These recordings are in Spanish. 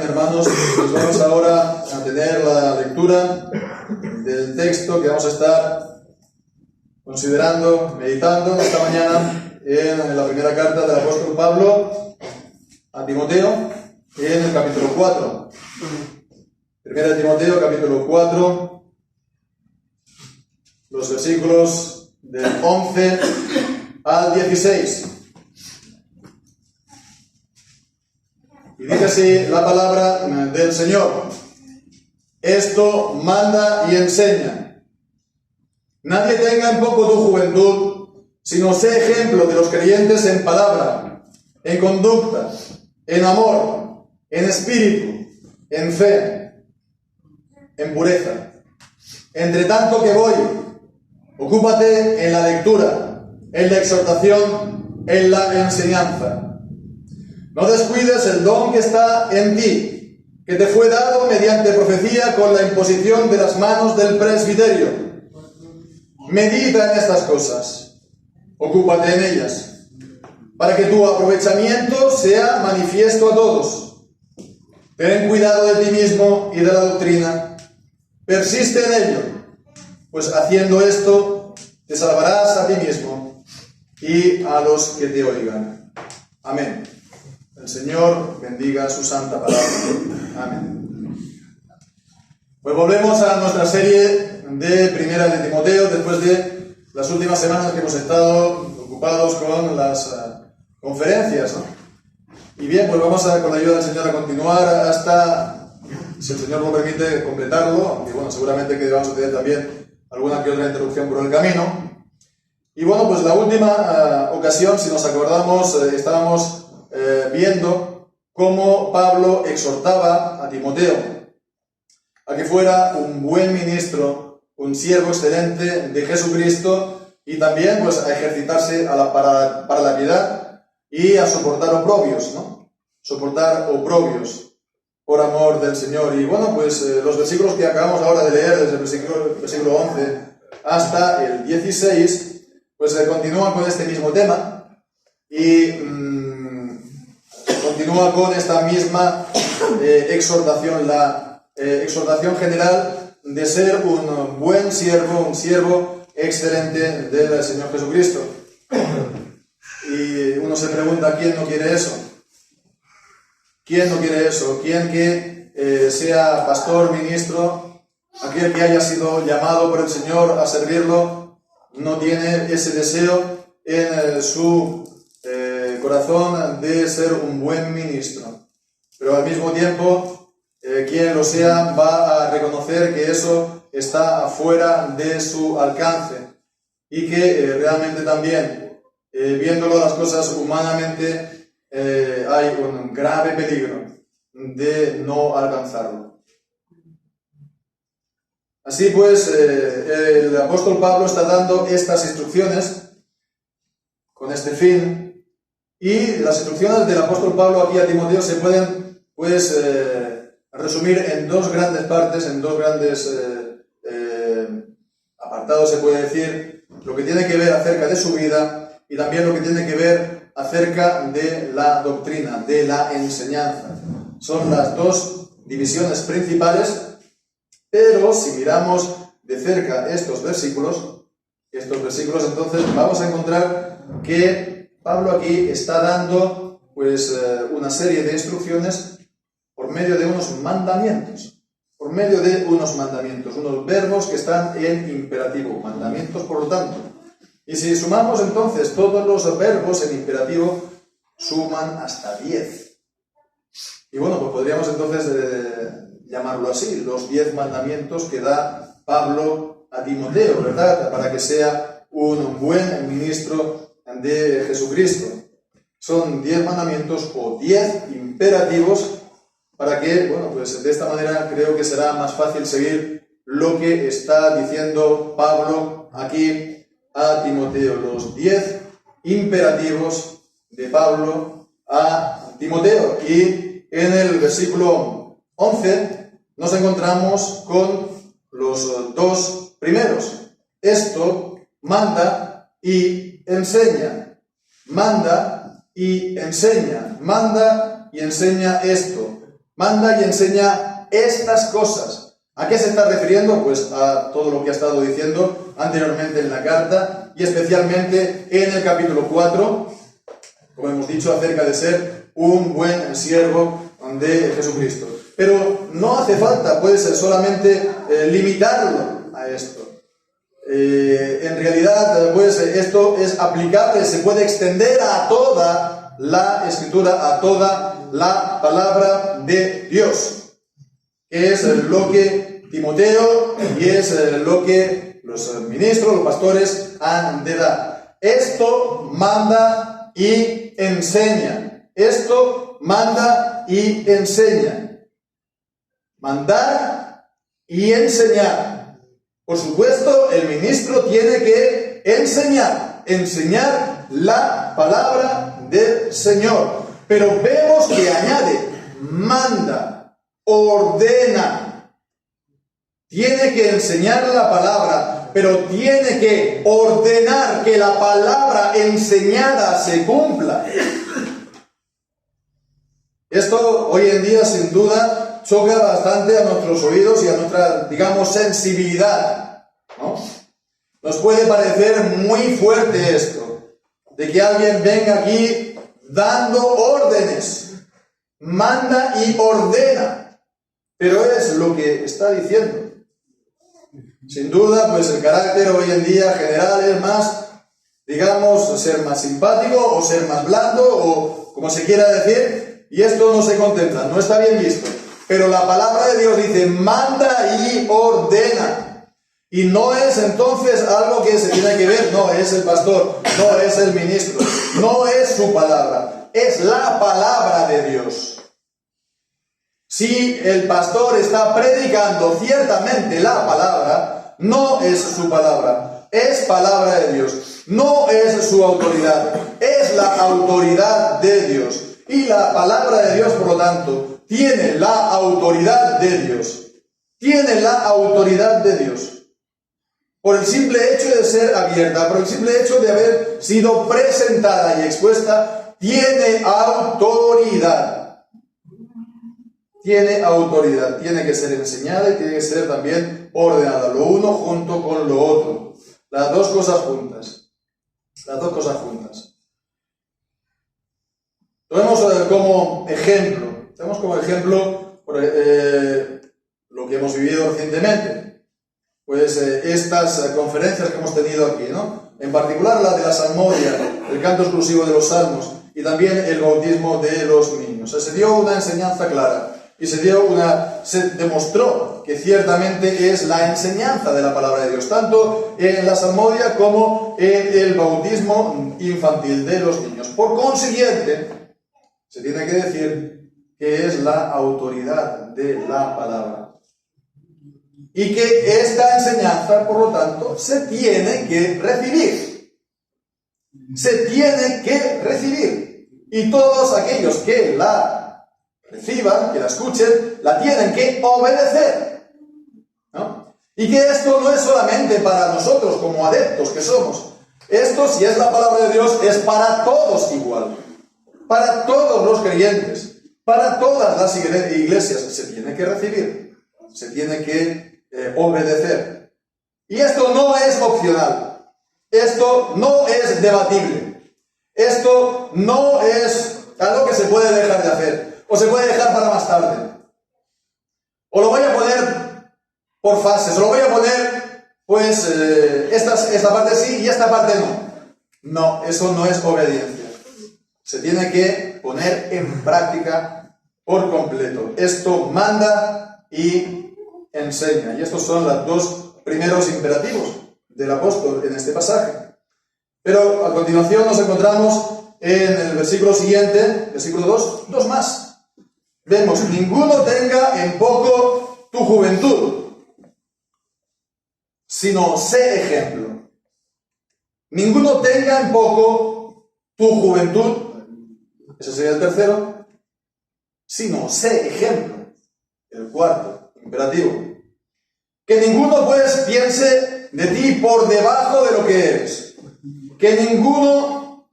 hermanos, pues vamos ahora a tener la lectura del texto que vamos a estar considerando, meditando esta mañana en la primera carta del apóstol Pablo a Timoteo, en el capítulo 4. Primera de Timoteo, capítulo 4, los versículos del 11 al 16. Y dice así la palabra del Señor: esto manda y enseña. Nadie tenga en poco tu juventud, sino sé ejemplo de los creyentes en palabra, en conducta, en amor, en espíritu, en fe, en pureza. Entre tanto que voy, ocúpate en la lectura, en la exhortación, en la enseñanza. No descuides el don que está en ti, que te fue dado mediante profecía con la imposición de las manos del presbiterio. Medita en estas cosas, ocúpate en ellas, para que tu aprovechamiento sea manifiesto a todos. Ten cuidado de ti mismo y de la doctrina, persiste en ello, pues haciendo esto te salvarás a ti mismo y a los que te oigan. Amén. El Señor bendiga su santa palabra. Amén. Pues volvemos a nuestra serie de Primera de Timoteo, después de las últimas semanas que hemos estado ocupados con las conferencias, ¿no? Y bien, pues vamos con la ayuda del Señor a continuar hasta, si el Señor lo permite, completarlo, aunque bueno, seguramente que vamos a tener también alguna que otra interrupción por el camino. Y bueno, pues la última ocasión, si nos acordamos, estábamos viendo cómo Pablo exhortaba a Timoteo a que fuera un buen ministro, un siervo excelente de Jesucristo, y también pues a ejercitarse para la piedad y a soportar oprobios, ¿no? Soportar oprobios por amor del Señor. Y bueno, pues los versículos que acabamos ahora de leer, desde el versículo 11 hasta el 16, pues continúan con este mismo tema y continúa con esta misma exhortación, la exhortación general de ser un buen siervo, un siervo excelente del Señor Jesucristo. Y uno se pregunta, ¿quién no quiere eso? ¿Quién no quiere eso? ¿Quién que sea pastor, ministro, aquel que haya sido llamado por el Señor a servirlo, no tiene ese deseo en su corazón de ser un buen ministro? Pero al mismo tiempo, quien lo sea va a reconocer que eso está fuera de su alcance y que realmente también, viéndolo las cosas humanamente, hay un grave peligro de no alcanzarlo. Así pues, el apóstol Pablo está dando estas instrucciones con este fin. Y las instrucciones del apóstol Pablo aquí a Timoteo se pueden, pues, resumir en dos grandes partes, en dos grandes apartados, se puede decir, lo que tiene que ver acerca de su vida y también lo que tiene que ver acerca de la doctrina, de la enseñanza. Son las dos divisiones principales, pero si miramos de cerca estos versículos, entonces vamos a encontrar que Pablo aquí está dando pues una serie de instrucciones por medio de unos mandamientos, unos verbos que están en imperativo, mandamientos por lo tanto. Y si sumamos entonces todos los verbos en imperativo, suman hasta 10. Y bueno, pues podríamos entonces llamarlo así, los 10 mandamientos que da Pablo a Timoteo, ¿verdad? Para que sea un buen ministro de Jesucristo. Son 10 mandamientos o 10 imperativos para que, bueno, pues de esta manera creo que será más fácil seguir lo que está diciendo Pablo aquí a Timoteo. Los 10 imperativos de Pablo a Timoteo. Y en el versículo 11 nos encontramos con los dos primeros. Esto manda y enseña. Manda y enseña. Manda y enseña esto. Manda y enseña estas cosas. ¿A qué se está refiriendo? Pues a todo lo que ha estado diciendo anteriormente en la carta y especialmente en el capítulo 4, como hemos dicho, acerca de ser un buen siervo de Jesucristo. Pero no hace falta, puede ser solamente limitarlo a esto. En realidad, pues esto es aplicable, se puede extender a toda la Escritura, a toda la palabra de Dios, que es lo que Timoteo y es lo que los ministros, los pastores han de dar. Esto manda y enseña. Esto manda y enseña. Mandar y enseñar. Por supuesto, el ministro tiene que enseñar la palabra del Señor. Pero vemos que añade, manda, ordena. Tiene que enseñar la palabra, pero tiene que ordenar que la palabra enseñada se cumpla. Esto hoy en día, sin duda, choca bastante a nuestros oídos y a nuestra, digamos, sensibilidad, ¿no? Nos puede parecer muy fuerte esto, de que alguien venga aquí dando órdenes, manda y ordena, pero es lo que está diciendo. Sin duda, pues el carácter hoy en día general es más, digamos, ser más simpático o ser más blando o como se quiera decir, y esto no se contempla, no está bien visto. Pero la palabra de Dios dice, manda y ordena. Y no es entonces algo que se tiene que ver, no es el pastor, no es el ministro, no es su palabra, es la palabra de Dios. Si el pastor está predicando ciertamente la palabra, no es su palabra, es palabra de Dios, no es su autoridad, es la autoridad de Dios. Y la palabra de Dios, por lo tanto, tiene la autoridad de Dios. Tiene la autoridad de Dios. Por el simple hecho de ser abierta, por el simple hecho de haber sido presentada y expuesta, tiene autoridad. Tiene autoridad. Tiene que ser enseñada y tiene que ser también ordenada. Lo uno junto con lo otro. Las dos cosas juntas. Las dos cosas juntas. Tomemos como ejemplo. Tenemos como ejemplo lo que hemos vivido recientemente, pues estas conferencias que hemos tenido aquí, ¿no? En particular la de la salmodia, el canto exclusivo de los salmos y también el bautismo de los niños. Se dio una enseñanza clara y se demostró que ciertamente es la enseñanza de la palabra de Dios, tanto en la salmodia como en el bautismo infantil de los niños. Por consiguiente, se tiene que decir que es la autoridad de la palabra. Y que esta enseñanza, por lo tanto, se tiene que recibir. Se tiene que recibir. Y todos aquellos que la reciban, que la escuchen, la tienen que obedecer, ¿no? Y que esto no es solamente para nosotros como adeptos que somos. Esto, si es la palabra de Dios, es para todos igual. Para todos los creyentes. Para todas las iglesias se tiene que recibir, se tiene que obedecer. Y esto no es opcional, esto no es debatible, esto no es algo que se puede dejar de hacer, o se puede dejar para más tarde. O lo voy a poner por fases, o lo voy a poner, pues, esta parte sí y esta parte no. No, eso no es obediencia. Se tiene que poner en práctica por completo. Esto manda y enseña. Y estos son los dos primeros imperativos del apóstol en este pasaje. Pero a continuación nos encontramos en el versículo siguiente, versículo 2 más. Vemos, ninguno tenga en poco tu juventud, sino sé ejemplo. Ninguno tenga en poco tu juventud, ese sería el tercero, sino sé ejemplo, el cuarto imperativo. Que ninguno pues piense de ti por debajo de lo que eres. Que ninguno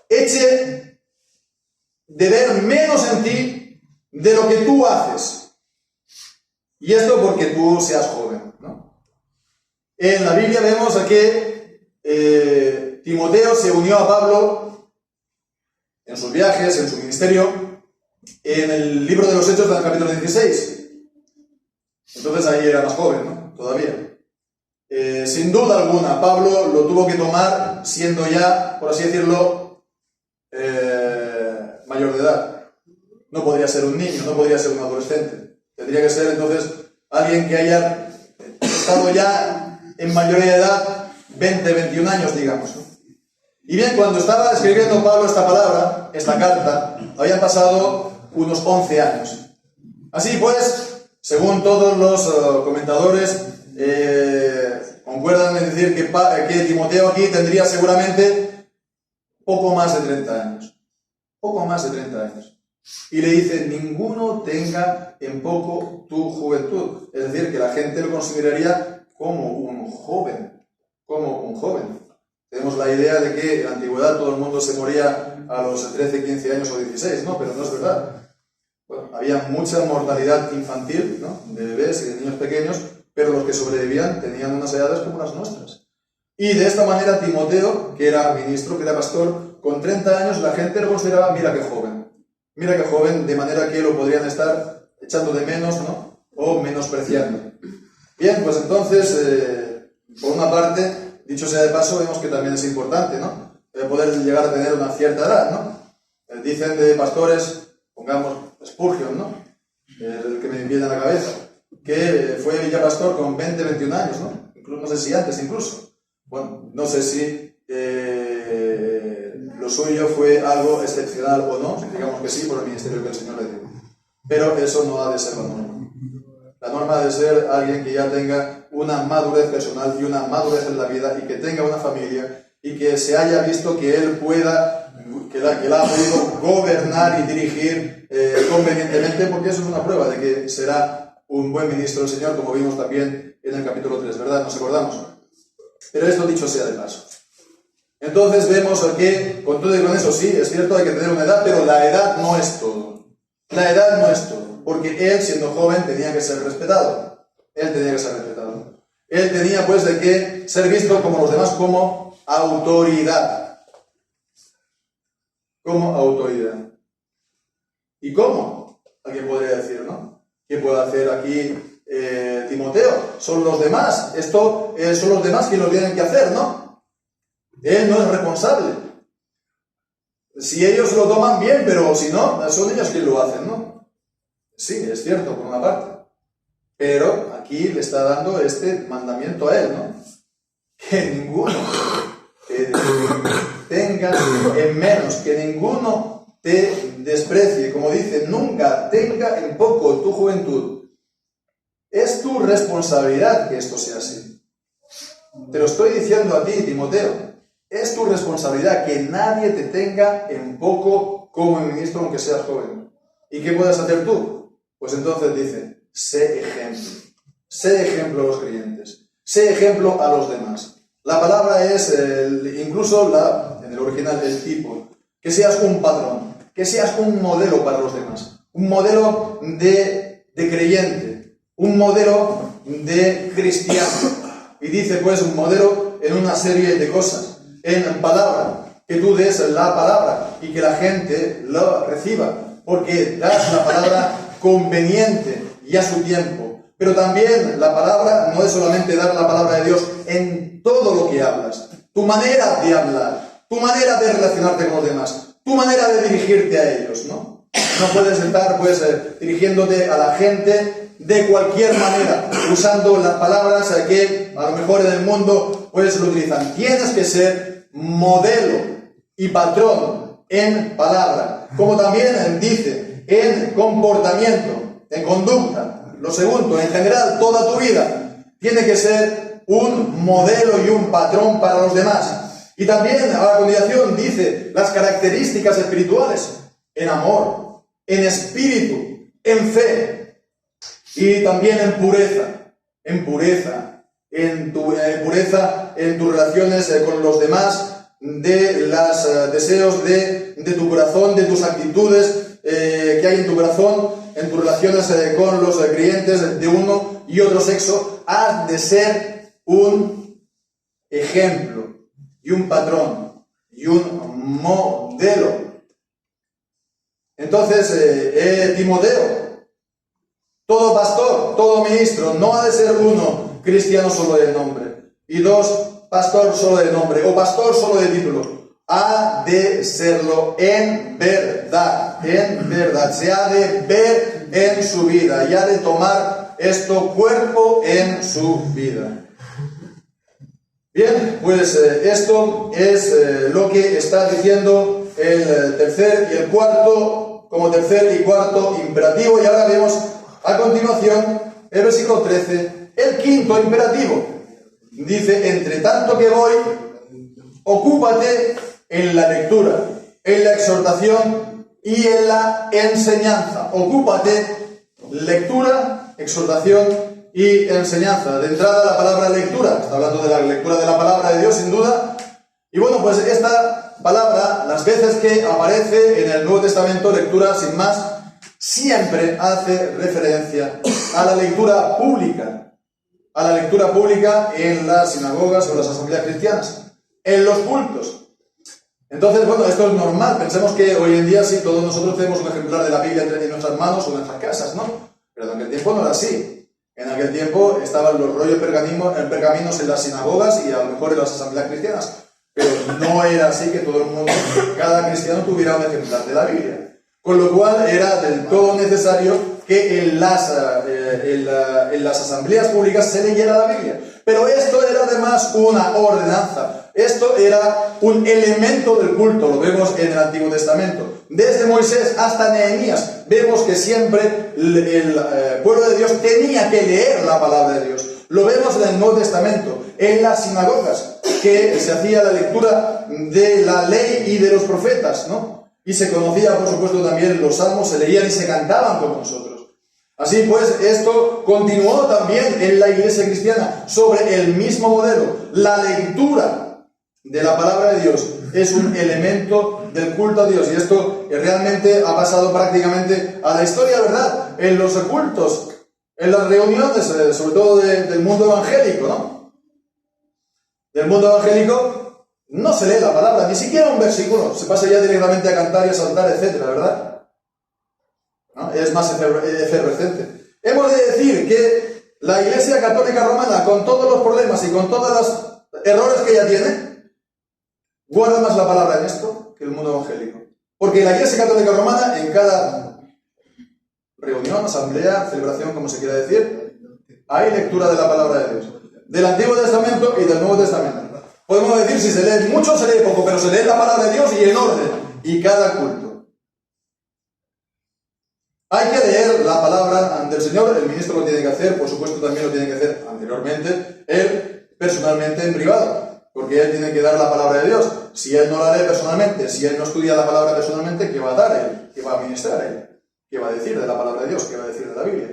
eche de ver menos en ti de lo que tú haces. Y esto porque tú seas joven, ¿no? En la Biblia vemos a que Timoteo se unió a Pablo en sus viajes, en su ministerio, en el libro de los Hechos del capítulo 16. Entonces ahí era más joven, ¿no? Todavía. Sin duda alguna, Pablo lo tuvo que tomar siendo ya, por así decirlo, mayor de edad. No podría ser un niño, no podría ser un adolescente. Tendría que ser entonces alguien que haya estado ya en mayoría de edad, 20, 21 años, digamos, ¿no? Y bien, cuando estaba escribiendo Pablo esta palabra, esta carta, habían pasado unos 11 años. Así pues, según todos los comentadores, concuerdan en decir que Timoteo aquí tendría seguramente poco más de 30 años. Poco más de 30 años. Y le dice, ninguno tenga en poco tu juventud. Es decir, que la gente lo consideraría como un joven. Como un joven. Tenemos la idea de que en la antigüedad todo el mundo se moría a los 13, 15 años o 16, ¿no? Pero no es verdad. Bueno, había mucha mortalidad infantil, ¿no? De bebés y de niños pequeños, pero los que sobrevivían tenían unas edades como las nuestras. Y de esta manera Timoteo, que era ministro, que era pastor, con 30 años la gente lo consideraba, mira qué joven, de manera que lo podrían estar echando de menos, ¿no? O menospreciando. Bien, pues entonces, por una parte, dicho sea de paso, vemos que también es importante, ¿no? Poder llegar a tener una cierta edad, ¿no? Dicen de pastores, pongamos Spurgeon, ¿no? El que me viene a la cabeza, que fue ya pastor con 20, 21 años, ¿no? Incluso, no sé si antes incluso. Bueno, no sé si lo suyo fue algo excepcional o no, digamos que sí, por el ministerio que el Señor le dio. Pero eso no ha de ser la norma. La norma ha de ser alguien que ya tenga una madurez personal y una madurez en la vida y que tenga una familia y que se haya visto que él pueda, que la ha podido gobernar y dirigir convenientemente, porque eso es una prueba de que será un buen ministro del Señor, como vimos también en el capítulo 3, ¿verdad? ¿Nos acordamos? Pero esto dicho sea de paso. Entonces vemos que, con todo y con eso, sí, es cierto, hay que tener una edad, pero la edad no es todo. La edad no es todo, porque él, siendo joven, tenía que ser respetado. Él tenía que ser respetado. Él tenía, pues, de que ser visto como los demás, como autoridad. Como autoridad. ¿Y cómo? Alguien podría decir, ¿no? ¿Qué puede hacer aquí Timoteo? Son los demás. Esto son los demás quienes lo tienen que hacer, ¿no? Él no es responsable. Si ellos lo toman bien, pero si no, son ellos quienes lo hacen, ¿no? Sí, es cierto, por una parte. Pero aquí le está dando este mandamiento a él, ¿no? Que ninguno tenga en menos, que ninguno te desprecie. Como dice, nunca tenga en poco tu juventud. Es tu responsabilidad que esto sea así. Te lo estoy diciendo a ti, Timoteo. Es tu responsabilidad que nadie te tenga en poco como ministro, aunque seas joven. ¿Y qué puedes hacer tú? Pues entonces dice, sé ejemplo. Sé ejemplo a los creyentes. Sé ejemplo a los demás. La palabra es, incluso en el original, el tipo. Que seas un patrón. Que seas un modelo para los demás. Un modelo de creyente. Un modelo de cristiano. Y dice pues un modelo en una serie de cosas. En palabra, que tú des la palabra y que la gente lo reciba, porque das la palabra conveniente y a su tiempo. Pero también la palabra no es solamente dar la palabra de Dios en todo lo que hablas, tu manera de hablar, tu manera de relacionarte con los demás, tu manera de dirigirte a ellos, ¿no? No puedes estar pues dirigiéndote a la gente de cualquier manera, usando las palabras que a lo mejor en el mundo pues lo utilizan. Tienes que ser modelo y patrón en palabra, como también dice, en comportamiento, en conducta. Lo segundo, en general, toda tu vida tiene que ser un modelo y un patrón para los demás. Y también, a la continuación, dice las características espirituales, en amor, en espíritu, en fe y también en pureza, en pureza en tus relaciones con los demás, de los deseos de tu corazón, de tus actitudes que hay en tu corazón, en tus relaciones con los creyentes de uno y otro sexo, has de ser un ejemplo y un patrón y un modelo. Entonces, Timoteo, todo pastor, todo ministro, no ha de ser uno cristiano solo de nombre, y dos, pastor solo de nombre, o pastor solo de título. Ha de serlo en verdad, se ha de ver en su vida, y ha de tomar esto cuerpo en su vida. Bien, pues esto es lo que está diciendo el tercer y el cuarto, como tercer y cuarto imperativo, y ahora vemos a continuación el versículo 13, el quinto imperativo. Dice, entre tanto que voy, ocúpate en la lectura, en la exhortación y en la enseñanza. Ocúpate, lectura, exhortación y enseñanza. De entrada la palabra lectura, está hablando de la lectura de la palabra de Dios sin duda. Y bueno, pues esta palabra, las veces que aparece en el Nuevo Testamento, lectura sin más, siempre hace referencia a la lectura pública. A la lectura pública en las sinagogas o las asambleas cristianas, en los cultos. Entonces, bueno, esto es normal. Pensemos que hoy en día sí, todos nosotros tenemos un ejemplar de la Biblia entre nuestras manos o en nuestras casas, ¿no? Pero en aquel tiempo no era así. En aquel tiempo estaban los rollos pergaminos en las sinagogas y a lo mejor en las asambleas cristianas. Pero no era así que todo el mundo, cada cristiano tuviera un ejemplar de la Biblia. Con lo cual era del todo necesario que en las asambleas públicas se leyera la Biblia. Pero esto era además una ordenanza. Esto era un elemento del culto, lo vemos en el Antiguo Testamento. Desde Moisés hasta Nehemías, vemos que siempre el pueblo de Dios tenía que leer la palabra de Dios. Lo vemos en el Nuevo Testamento, en las sinagogas, que se hacía la lectura de la ley y de los profetas, ¿no? Y se conocía, por supuesto, también los salmos, se leían y se cantaban con nosotros. Así pues, esto continuó también en la iglesia cristiana sobre el mismo modelo. La lectura de la palabra de Dios es un elemento del culto a Dios, y esto realmente ha pasado prácticamente a la historia, ¿verdad? En los cultos, en las reuniones, sobre todo del mundo evangélico, ¿no? Del mundo evangélico no se lee la palabra, ni siquiera un versículo, se pasa ya directamente a cantar y a saltar, etcétera, ¿verdad? ¿No? Es más efervescente. Hemos de decir que la Iglesia Católica Romana, con todos los problemas y con todos los errores que ella tiene, guarda más la palabra en esto que el mundo evangélico. Porque la Iglesia Católica Romana, en cada reunión, asamblea, celebración, como se quiera decir, hay lectura de la palabra de Dios, del Antiguo Testamento y del Nuevo Testamento. Podemos decir si se lee mucho, se lee poco, pero se lee la palabra de Dios y en orden, y cada culto. Hay que leer la palabra del Señor, el ministro lo tiene que hacer, por supuesto también lo tiene que hacer anteriormente, él personalmente en privado, porque él tiene que dar la palabra de Dios. Si él no la lee personalmente, si él no estudia la palabra personalmente, ¿qué va a dar él? ¿Qué va a ministrar él? ¿Qué va a decir de la palabra de Dios? ¿Qué va a decir de la Biblia?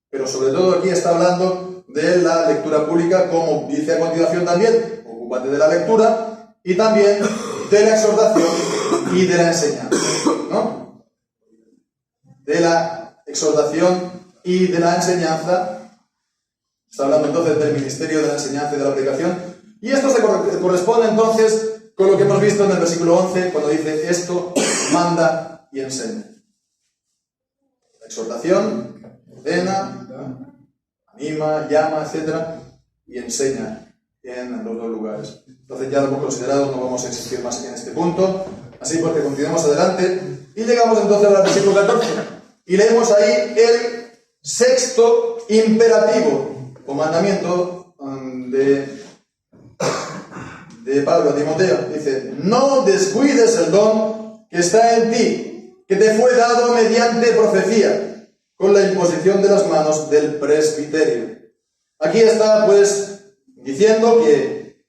Pero sobre todo aquí está hablando de la lectura pública, como dice a continuación también, ocúpate de la lectura y también de la exhortación y de la enseñanza, ¿no? De la exhortación y de la enseñanza. Está hablando entonces del ministerio de la enseñanza y de la predicación. Y esto se corresponde entonces con lo que hemos visto en el versículo 11, cuando dice, esto manda y enseña. La exhortación, ordena, anima, llama, etcétera, y enseña en los dos lugares. Entonces ya lo hemos considerado, no vamos a insistir más en este punto, así porque continuamos adelante y llegamos entonces al versículo 14 y leemos ahí el sexto imperativo o mandamiento de Pablo a Timoteo. Dice, no descuides el don que está en ti, que te fue dado mediante profecía, con la imposición de las manos del presbiterio. Aquí está pues diciendo que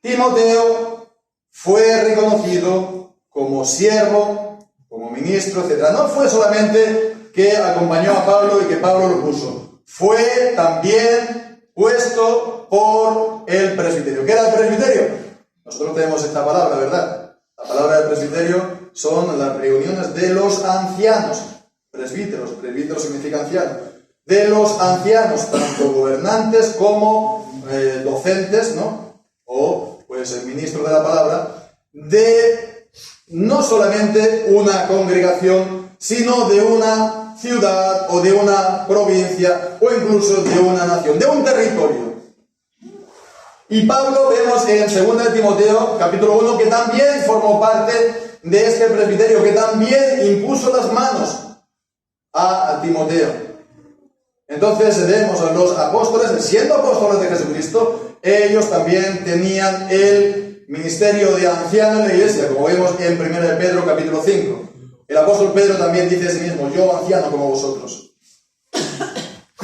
Timoteo fue reconocido como siervo, como ministro, etc. No fue solamente que acompañó a Pablo y que Pablo lo puso. Fue también puesto por el presbiterio. ¿Qué era el presbiterio? Nosotros tenemos esta palabra, ¿verdad? La palabra del presbiterio son las reuniones de los ancianos. presbíteros, presbítero significa anciano, de los ancianos, tanto gobernantes como docentes, ¿no? O pues el ministro de la palabra, de no solamente una congregación, sino de una ciudad o de una provincia o incluso de una nación, de un territorio. Y Pablo vemos en 2 de Timoteo, capítulo 1, que también formó parte de este presbiterio, que también impuso las manos a Timoteo. Entonces vemos a los apóstoles, siendo apóstoles de Jesucristo, ellos también tenían el ministerio de anciano en la iglesia, como vemos en 1 de Pedro, capítulo 5. El apóstol Pedro también dice a sí mismo: yo anciano como vosotros.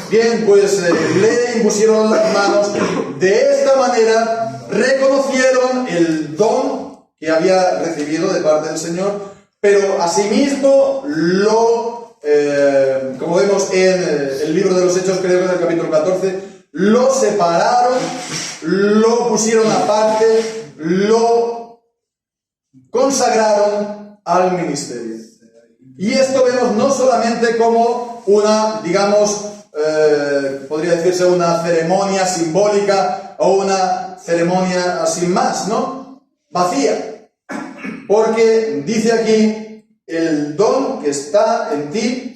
Bien, pues le impusieron las manos. De esta manera reconocieron el don que había recibido de parte del Señor, pero asimismo como vemos en el libro de los Hechos, creo que en el capítulo 14, lo separaron, lo pusieron aparte, lo consagraron al ministerio. Y esto vemos no solamente como una, digamos, podría decirse una ceremonia simbólica o una ceremonia sin más, ¿no? Vacía. Porque dice aquí: el don que está en ti,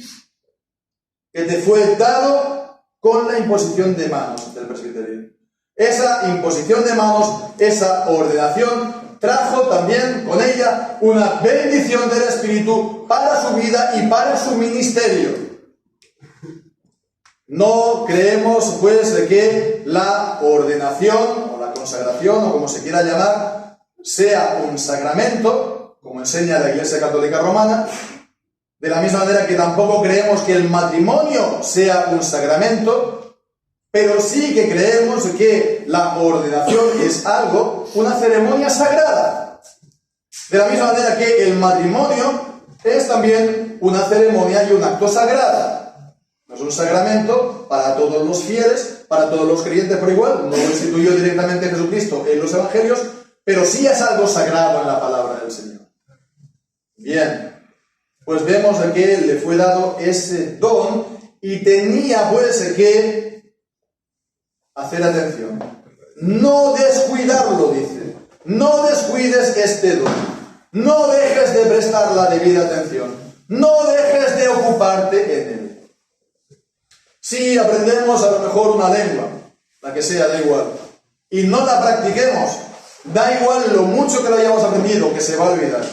que te fue dado con la imposición de manos del presbiterio. Esa imposición de manos, esa ordenación, trajo también con ella una bendición del Espíritu para su vida y para su ministerio. No creemos, pues, de que la ordenación o la consagración, o como se quiera llamar, sea un sacramento, como enseña la Iglesia Católica Romana. De la misma manera que tampoco creemos que el matrimonio sea un sacramento, pero sí que creemos que la ordenación es algo, una ceremonia sagrada. De la misma manera que el matrimonio es también una ceremonia y un acto sagrado. No es un sacramento para todos los fieles, para todos los creyentes por igual. No lo instituyó directamente Jesucristo en los evangelios, pero sí es algo sagrado en la palabra del Señor. Bien, pues vemos que le fue dado ese don y tenía pues que hacer atención. No descuidarlo, dice. No descuides este don. No dejes de prestar la debida atención. No dejes de ocuparte en él. Si aprendemos a lo mejor una lengua, la que sea, da igual, y no la practiquemos, da igual lo mucho que lo hayamos aprendido, que se va a olvidar.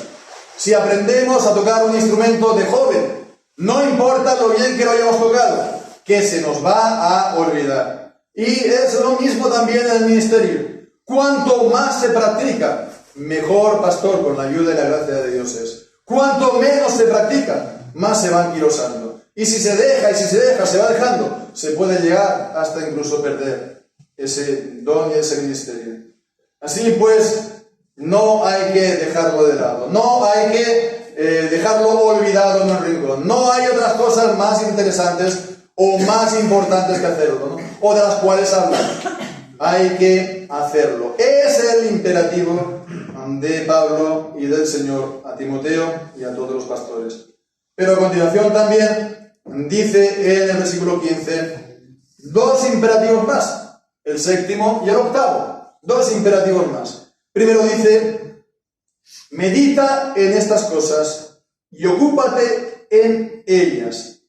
Si aprendemos a tocar un instrumento de joven, no importa lo bien que lo hayamos tocado, que se nos va a olvidar. Y es lo mismo también en el ministerio. Cuanto más se practica, mejor pastor con la ayuda y la gracia de Dios es. Cuanto menos se practica, más se van quirosando. Y si se deja, se va dejando, se puede llegar hasta incluso perder ese don y ese ministerio. Así pues, no hay que dejarlo de lado, no hay que dejarlo olvidado en un rincón. No hay otras cosas más interesantes o más importantes que hacerlo, ¿no? O de las cuales hablar. Hay que hacerlo. Es el imperativo de Pablo y del Señor a Timoteo y a todos los pastores. Pero a continuación también dice en el versículo 15 dos imperativos más, el séptimo y el octavo, dos imperativos más. Primero dice: medita en estas cosas y ocúpate en ellas.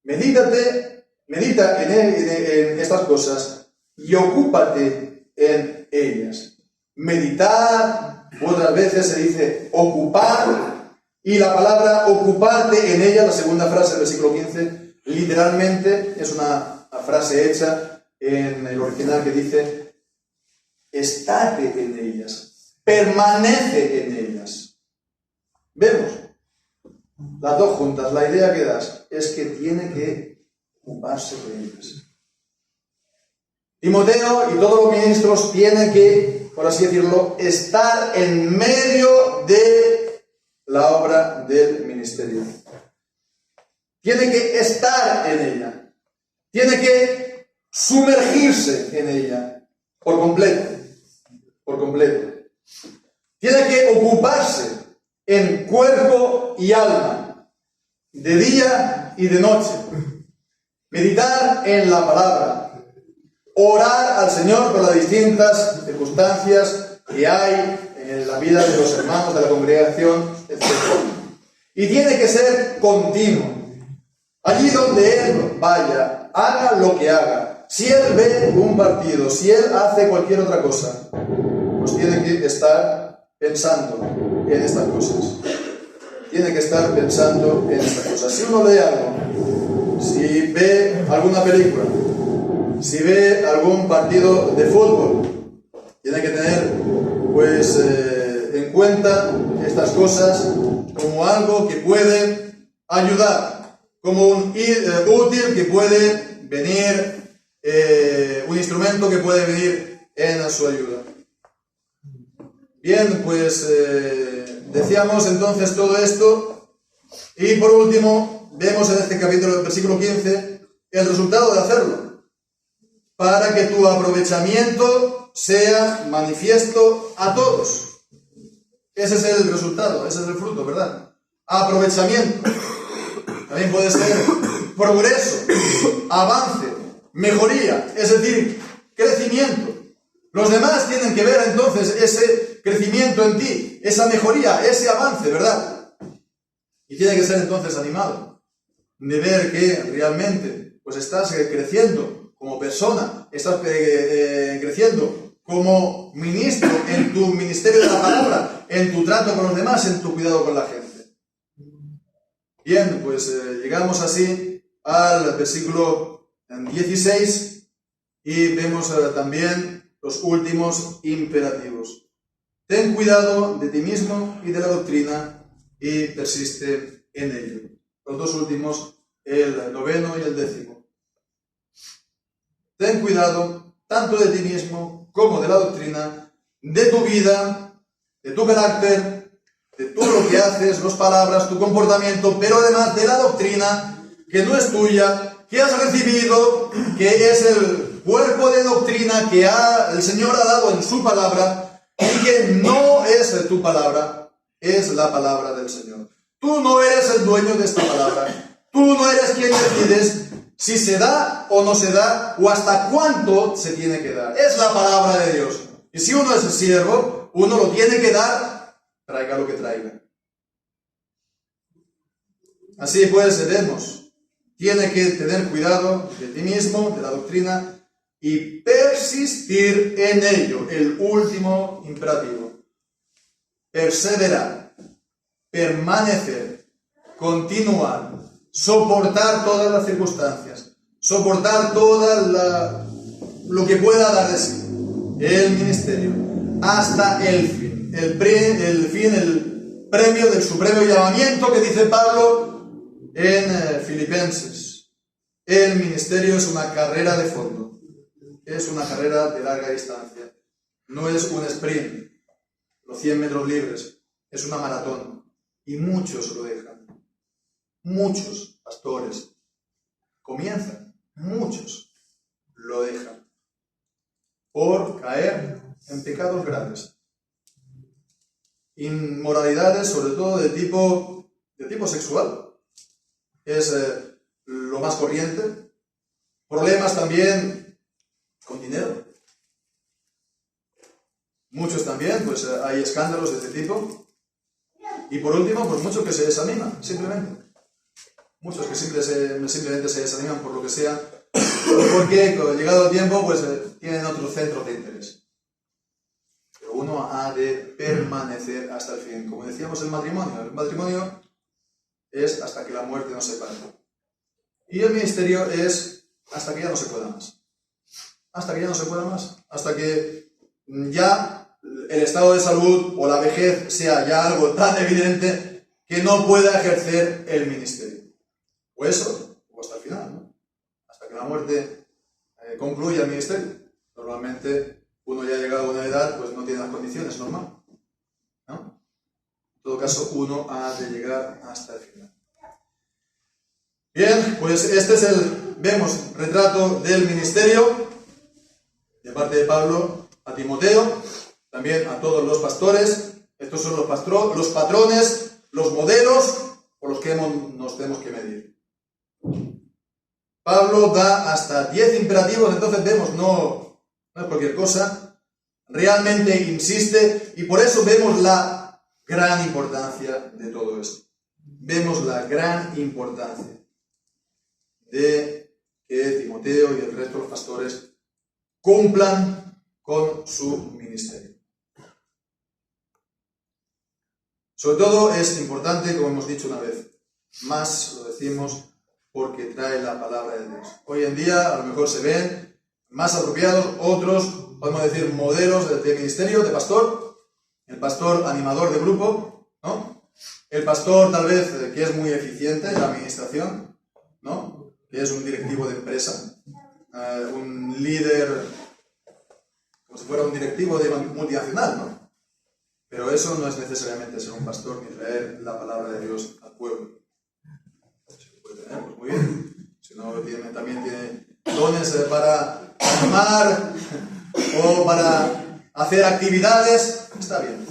Medita en estas cosas y ocúpate en ellas. Meditar, otras veces se dice ocupar. Y la palabra ocuparte en ella, la segunda frase del versículo 15, literalmente es una frase hecha en el original que dice: estate en ellas, permanece en ellas. Vemos las dos juntas. La idea que das es que tiene que ocuparse de ellas. Timoteo y todos los ministros tienen que, por así decirlo, estar en medio de la obra del ministerio. Tiene que estar en ella. Tiene que sumergirse en ella por completo. Por completo. Tiene que ocuparse en cuerpo y alma. de día y de noche. Meditar en la palabra. Orar al Señor por las distintas circunstancias que hay en la vida de los hermanos de la congregación, etc. Y tiene que ser continuo. Allí donde Él vaya, haga lo que haga. Si Él ve un partido, si Él hace cualquier otra cosa, pues tiene que estar pensando en estas cosas. Tiene que estar pensando en estas cosas. Si uno lee algo, si ve alguna película, si ve algún partido de fútbol, tiene que tener pues en cuenta estas cosas como algo que puede ayudar, como un útil que puede venir, un instrumento que puede venir en su ayuda. Bien, pues decíamos entonces todo esto, y por último vemos en este capítulo del versículo 15 el resultado de hacerlo, para que tu aprovechamiento sea manifiesto a todos. Ese es el resultado, ese es el fruto, ¿verdad? Aprovechamiento. También puede ser progreso, avance, mejoría, es decir, crecimiento. Los demás tienen que ver entonces ese crecimiento en ti, esa mejoría, ese avance, ¿verdad? Y tiene que ser entonces animado de ver que realmente pues estás creciendo como persona, estás creciendo como ministro en tu ministerio de la palabra, en tu trato con los demás, en tu cuidado con la gente. Bien, pues llegamos así al versículo 16 y vemos también los últimos imperativos. Ten cuidado de ti mismo y de la doctrina y persiste en ello. Los dos últimos, el noveno y el 10. Ten cuidado tanto de ti mismo como de la doctrina, de tu vida, de tu carácter, de todo lo que haces, las palabras, tu comportamiento, pero además de la doctrina que no es tuya, que has recibido, que es el cuerpo de doctrina que el Señor ha dado en su palabra y que no es tu palabra, es la palabra del Señor. Tú no eres el dueño de esta palabra, tú no eres quien decides si se da o no se da, o hasta cuánto se tiene que dar. Es la palabra de Dios. Y si uno es el siervo, uno lo tiene que dar, traiga lo que traiga. Así pues, vemos, tiene que tener cuidado de ti mismo, de la doctrina, y persistir en ello, el último imperativo. Perseverar, permanecer, continuar, soportar todas las circunstancias, soportar lo que pueda dar de sí el ministerio, hasta el fin, el premio del supremo llamamiento que dice Pablo en Filipenses. El ministerio es una carrera de fondo, es una carrera de larga distancia, no es un sprint, los 100 metros libres, es una maratón, y muchos lo dejan. Muchos pastores comienzan, muchos lo dejan por caer en pecados graves, inmoralidades, sobre todo de tipo sexual, es lo más corriente, problemas también con dinero, muchos también, pues hay escándalos de este tipo, y por último, pues muchos que se desaniman, simplemente. Muchos que simplemente se desaniman por lo que sea, porque llegado el tiempo pues tienen otros centros de interés. Pero uno ha de permanecer hasta el fin. Como decíamos, el matrimonio es hasta que la muerte nos separe. Y el ministerio es hasta que ya no se pueda más. Hasta que ya no se pueda más. Hasta que ya el estado de salud o la vejez sea ya algo tan evidente que no pueda ejercer el ministerio. O eso, o hasta el final, ¿no? Hasta que la muerte concluya el ministerio. Normalmente, uno ya ha llegado a una edad, pues no tiene las condiciones, normal, ¿no? En todo caso, uno ha de llegar hasta el final. Bien, pues este es vemos, retrato del ministerio, de parte de Pablo a Timoteo, también a todos los pastores. Estos son los patrones, los modelos por los que nos tenemos que medir. Pablo da hasta 10 imperativos, entonces vemos, no es cualquier cosa, realmente insiste, y por eso vemos la gran importancia de todo esto. Vemos la gran importancia de que Timoteo y el resto de los pastores cumplan con su ministerio. Sobre todo es importante, como hemos dicho una vez, más lo decimos porque trae la palabra de Dios. Hoy en día a lo mejor se ven más apropiados otros, podemos decir, modelos de ministerio, de pastor, el pastor animador de grupo, ¿no? El pastor tal vez que es muy eficiente en la administración, ¿no? Que es un directivo de empresa, un líder, como si fuera un directivo de multinacional, ¿no? Pero eso no es necesariamente ser un pastor ni traer la palabra de Dios al pueblo. Si lo puede tener, pues muy bien. Si no, también tiene dones para animar o para hacer actividades, está bien.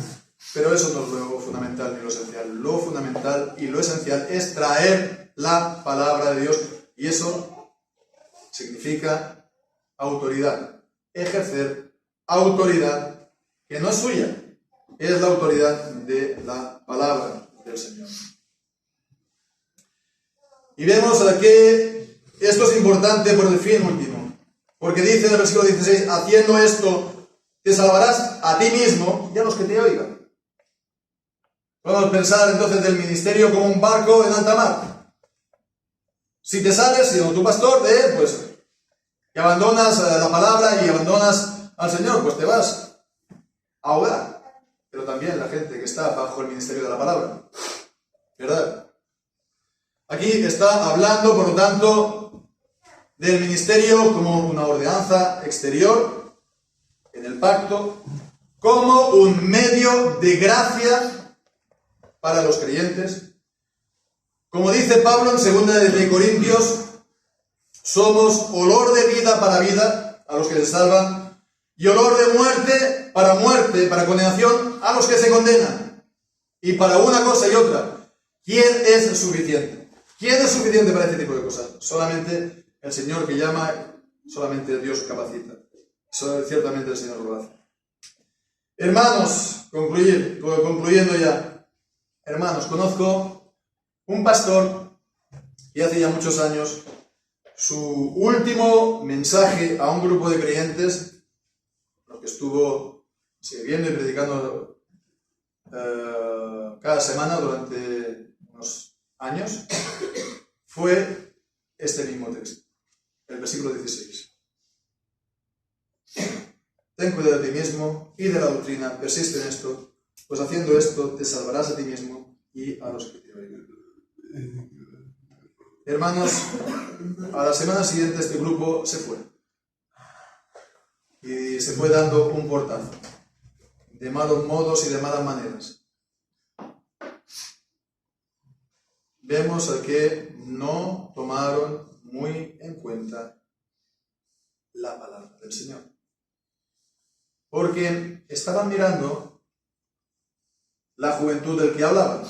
Pero eso no es lo fundamental ni lo esencial. Lo fundamental y lo esencial es traer la palabra de Dios. Y eso significa autoridad. Ejercer autoridad que no es suya. Es la autoridad de la palabra del Señor. Y vemos que esto es importante por el fin último. Porque dice en el versículo 16, haciendo esto, te salvarás a ti mismo y a los que te oigan. Podemos pensar entonces del ministerio como un barco en alta mar. Si te sales, siendo tu pastor, pues que abandonas la palabra y abandonas al Señor, pues te vas a ahogar. Pero también la gente que está bajo el ministerio de la palabra, ¿verdad? Aquí está hablando, por lo tanto, del ministerio como una ordenanza exterior en el pacto, como un medio de gracia para los creyentes. Como dice Pablo en 2 de Corintios, somos olor de vida para vida a los que se salvan y olor de muerte, para condenación a los que se condenan. Y para una cosa y otra, ¿quién es suficiente? ¿Quién es suficiente para este tipo de cosas? Solamente el Señor que llama, solamente Dios capacita. Ciertamente el Señor lo hace. Hermanos, concluyendo ya. Hermanos, conozco un pastor que hace ya muchos años, su último mensaje a un grupo de creyentes, lo que estuvo sirviendo y predicando cada semana durante unos años, fue este mismo texto, el versículo 16. Ten cuidado de ti mismo y de la doctrina, persiste en esto, pues haciendo esto te salvarás a ti mismo y a los que te oigan. Hermanos, a la semana siguiente este grupo se fue. Y se fue dando un portazo, de malos modos y de malas maneras. Vemos a que no tomaron muy en cuenta la palabra del Señor. Porque estaban mirando la juventud del que hablaban.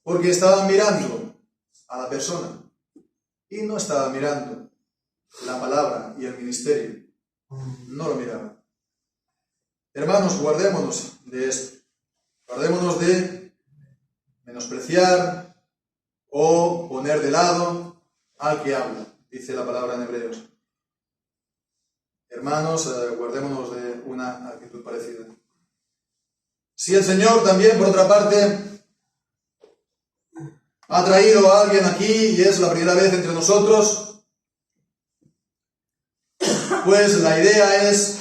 Porque estaban mirando a la persona y no estaban mirando la palabra y el ministerio. No lo miraban. Hermanos, guardémonos de esto. Guardémonos de menospreciar o poner de lado al que habla, dice la palabra en Hebreos. Hermanos, guardémonos de una actitud parecida. Si el Señor también, por otra parte, ha traído a alguien aquí y es la primera vez entre nosotros, pues la idea es,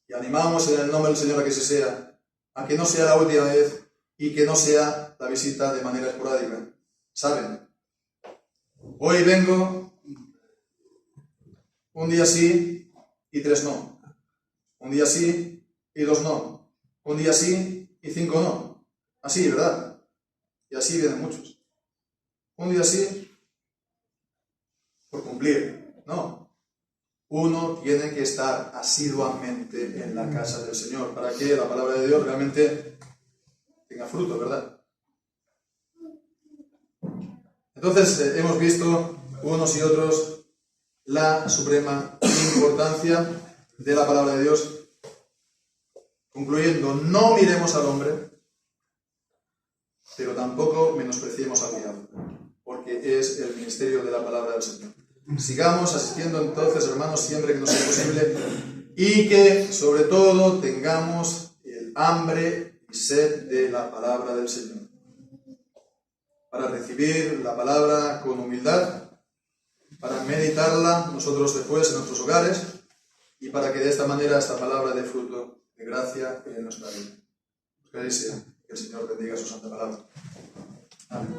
y animamos en el nombre del Señor a que se sea, a que no sea la última vez y que no sea la visita de manera esporádica. ¿Saben? Hoy vengo, un día sí y 3 no. Un día sí y 2 no. Un día sí y 5 no. Así, ¿verdad? Y así vienen muchos. Un día sí por cumplir. No. Uno tiene que estar asiduamente en la casa del Señor para que la palabra de Dios realmente tenga fruto, ¿verdad? Entonces hemos visto unos y otros la suprema importancia de la palabra de Dios. Concluyendo, no miremos al hombre, pero tampoco menospreciemos al diablo, porque es el ministerio de la palabra del Señor. Sigamos asistiendo entonces, hermanos, siempre que nos sea posible, y que sobre todo tengamos el hambre y sed de la palabra del Señor, para recibir la palabra con humildad, para meditarla nosotros después en nuestros hogares, y para que de esta manera esta palabra dé fruto de gracia en nuestra vida. Que el Señor bendiga su santa palabra. Amén.